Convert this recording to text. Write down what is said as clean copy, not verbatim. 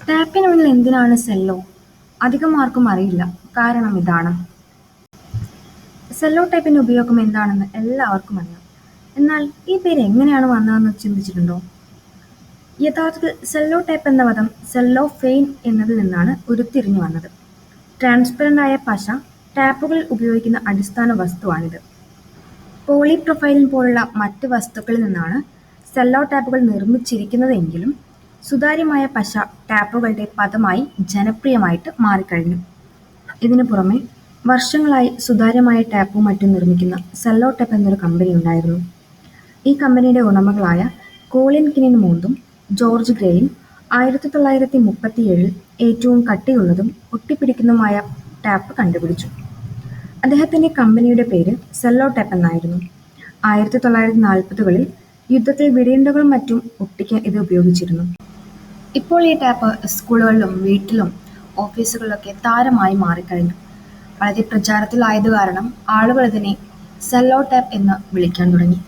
ടാപ്പിനുള്ളിൽ എന്തിനാണ് സെല്ലോ? അധികം ആർക്കും അറിയില്ല. കാരണം ഇതാണ്. സെല്ലോ ടേപ്പിന്റെ ഉപയോഗം എന്താണെന്ന് എല്ലാവർക്കും അറിയാം. എന്നാൽ ഈ പേര് എങ്ങനെയാണ് വന്നതെന്ന് ചിന്തിച്ചിട്ടുണ്ടോ? യഥാർത്ഥത്തിൽ സെല്ലോ ടേപ്പ് എന്ന പദം സെല്ലോഫെയ്ൻ എന്നതിൽ നിന്നാണ് ഉരുത്തിരിഞ്ഞു വന്നത്. ട്രാൻസ്പെറന്റ് ആയ പശ ടാപ്പുകളിൽ ഉപയോഗിക്കുന്ന അടിസ്ഥാന വസ്തുവാണിത്. പോളിപ്രൊഫൈലിൻ പോലുള്ള മറ്റ് വസ്തുക്കളിൽ നിന്നാണ് സെല്ലോ ടാപ്പുകൾ നിർമ്മിച്ചിരിക്കുന്നതെങ്കിലും സുതാര്യമായ പശ ടാപ്പുകളുടെ പദമായി ജനപ്രിയമായിട്ട് മാറിക്കഴിഞ്ഞു. ഇതിനു പുറമെ വർഷങ്ങളായി സുതാര്യമായ ടാപ്പും മറ്റും നിർമ്മിക്കുന്ന സെല്ലോ ടാപ്പ് എന്നൊരു കമ്പനി ഉണ്ടായിരുന്നു. ഈ കമ്പനിയുടെ ഉടമകളായ കോളിൻ കിനിൻമോന്തും ജോർജ് ഗ്രേയും 1937 ഏറ്റവും കട്ടിയുള്ളതും ഒട്ടിപ്പിടിക്കുന്നതുമായ ടാപ്പ് കണ്ടുപിടിച്ചു. അദ്ദേഹത്തിന്റെ കമ്പനിയുടെ പേര് സെല്ലോ ടാപ്പ് എന്നായിരുന്നു. 1940കളിൽ യുദ്ധത്തിൽ വെടിയുണ്ടകളും മറ്റും ഒട്ടിക്കാൻ ഇത് ഉപയോഗിച്ചിരുന്നു. ഇപ്പോൾ ഈ ടാപ്പ് സ്കൂളുകളിലും വീട്ടിലും ഓഫീസുകളിലൊക്കെ താരമായി മാറിക്കഴിഞ്ഞു. വളരെ പ്രചാരത്തിലായത് കാരണം ആളുകൾ ഇതിനെ സെല്ലോ ടാപ്പ് എന്ന് വിളിക്കാൻ തുടങ്ങി.